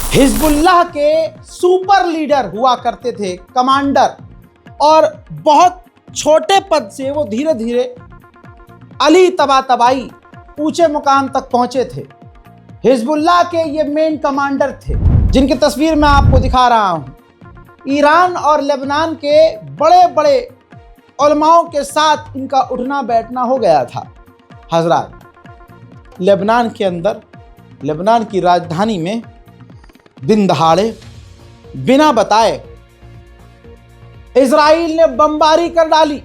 Hezbollah के super leader हुआ करते थे, कमांडर, और बहुत छोटे पद से वो धीरे धीरे अली तबातबाई ऊंचे मुकाम तक पहुंचे थे। हिजबुल्लाह के ये मेन कमांडर थे जिनकी तस्वीर मैं आपको दिखा रहा हूं। ईरान और लेबनान के बड़े बड़े उलमाओं के साथ इनका उठना बैठना हो गया था। हजरात, लेबनान के अंदर, लेबनान की राजधानी में दिन दहाड़े बिना बताए इजराइल ने बमबारी कर डाली।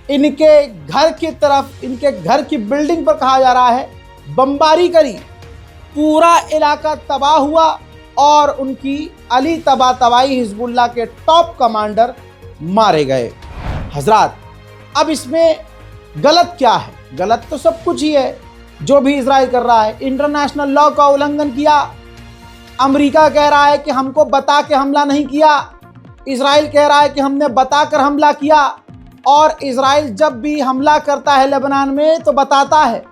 इनके घर की तरफ, इनके घर की बिल्डिंग पर कहा जा रहा है बमबारी करी, पूरा इलाका तबाह हुआ और उनकी अली तबातबाई हिजबुल्लाह के टॉप कमांडर मारे गए। हजरात, अब इसमें गलत क्या है? गलत तो सब कुछ ही है जो भी इजराइल कर रहा है। इंटरनेशनल लॉ का उल्लंघन किया। अमेरिका कह रहा है कि हमको बता के हमला नहीं किया। इजराइल कह रहा है कि हमने बताकर हमला किया। और इजराइल जब भी हमला करता है लेबनान में तो बताता है,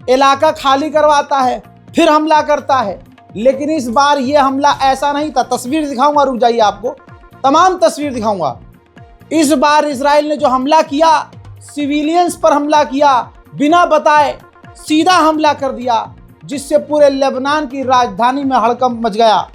इलाका खाली करवाता है, फिर हमला करता है। लेकिन इस बार ये हमला ऐसा नहीं था। तस्वीर दिखाऊंगा, रुक जाइए, आपको तमाम तस्वीर दिखाऊंगा। इस बार इजराइल ने जो हमला किया, सिविलियंस पर हमला किया, बिना बताए सीधा हमला कर दिया, जिससे पूरे लेबनान की राजधानी में हड़कंप मच गया।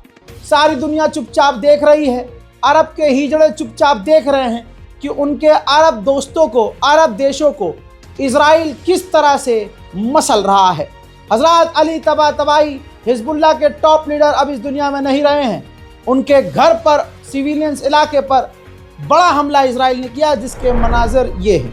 सारी दुनिया चुपचाप देख रही है। अरब के हिजड़े चुपचाप देख रहे हैं कि उनके अरब दोस्तों को, अरब देशों को इजराइल किस तरह से मसल रहा है। हजरत अली तबातबाई हिजबुल्लाह के टॉप लीडर अब इस दुनिया में नहीं रहे हैं। उनके घर पर, सिविलियंस इलाके पर बड़ा हमला इजराइल ने किया, जिसके मनाजिर ये हैं।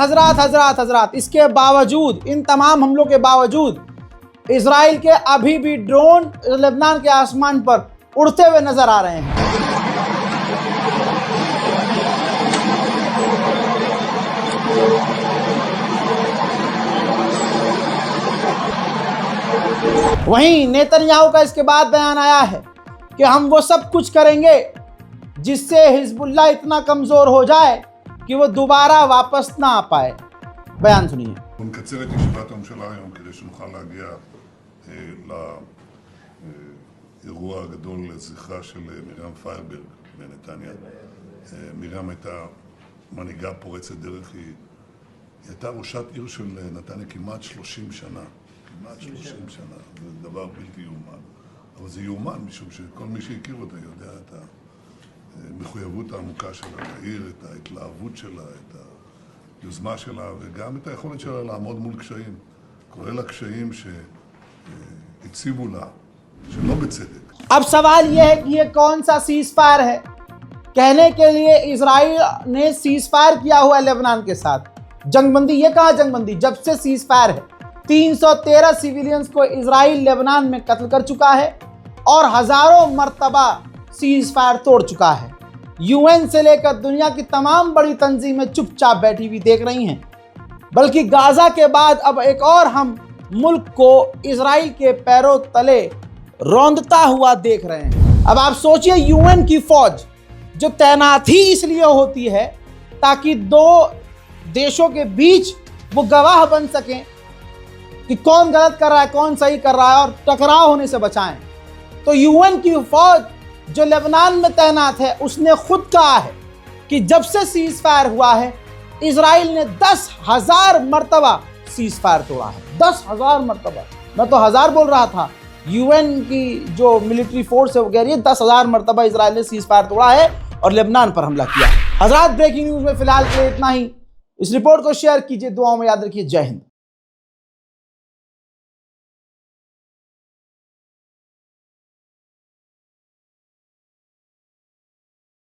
हजरात, इसके बावजूद, इन तमाम हमलों के बावजूद इजराइल के अभी भी ड्रोन लेबनान के आसमान पर उड़ते हुए नजर आ रहे हैं। वहीं नेतन्याहू का इसके बाद बयान आया है कि हम वो सब कुछ करेंगे जिससे हिजबुल्लाह इतना कमजोर हो जाए कि वो दोबारा वापस ना आ पाए। बयान सुनिए। נקצר את ישיבת הממשלה היום כדי שנוכל להגיע לאירוע הגדול לזכרה של מרים פיירברג בנתניה. מרים הייתה מנהיגה פורצת דרך, היא הייתה ראשת עיר של נתניה כמעט 30 שנה. כמעט 30 שנה. זה דבר בלתי יאומן. אבל זה יאומן משום שכל מי שהכיר אותה יודע את המחויבות העמוקה שלה לעיר, את ההתלהבות שלה, את היוזמה שלה, וגם את היכולת שלה לעמוד מול קשיים, כולל הקשיים שהציבו לה, שלא बचेदक। अब सवाल यह है कि ये कौन सा सीज फायर है? कहने के लिए इजराइल ने सीज फायर किया हुआ है लेबनान के साथ। जंगबंदी, ये कहाँ जंगबंदी? जब से सीज फायर है 313 सिविलियंस को इजराइल लेबनान में कत्ल कर चुका है और हजारों मर्तबा सीज फायर तोड़ चुका है। यूएन से लेकर दुनिया की तमाम बड़ी तंजीमें चुपचाप बैठी हुई देख रही हैं। बल्कि गाजा के बाद अब एक और हम मुल्क को इजराइल के पैरों तले रौंदता हुआ देख रहे हैं। अब आप सोचिए, यूएन की फौज जो तैनात ही इसलिए होती है ताकि दो देशों के बीच वो गवाह बन सकें कि कौन गलत कर रहा है, कौन सही कर रहा है, और टकराव होने से बचाएं। तो यूएन की फौज जो लेबनान में तैनात है, उसने खुद कहा है कि जब से सीज फायर हुआ है इजराइल ने 10,000 मरतबा सीज फायर तोड़ा है। 10,000 मरतबा, मैं तो 1000 बोल रहा था। यूएन की जो मिलिट्री फोर्स है वो कह रही है 10,000 मरतबा इजराइल ने सीज फायर तोड़ा है और लेबनान पर हमला किया। हजरात, ब्रेकिंग न्यूज में फिलहाल के लिए इतना ही। इस रिपोर्ट को शेयर कीजिए, दुआओं में याद रखिए। जय हिंद।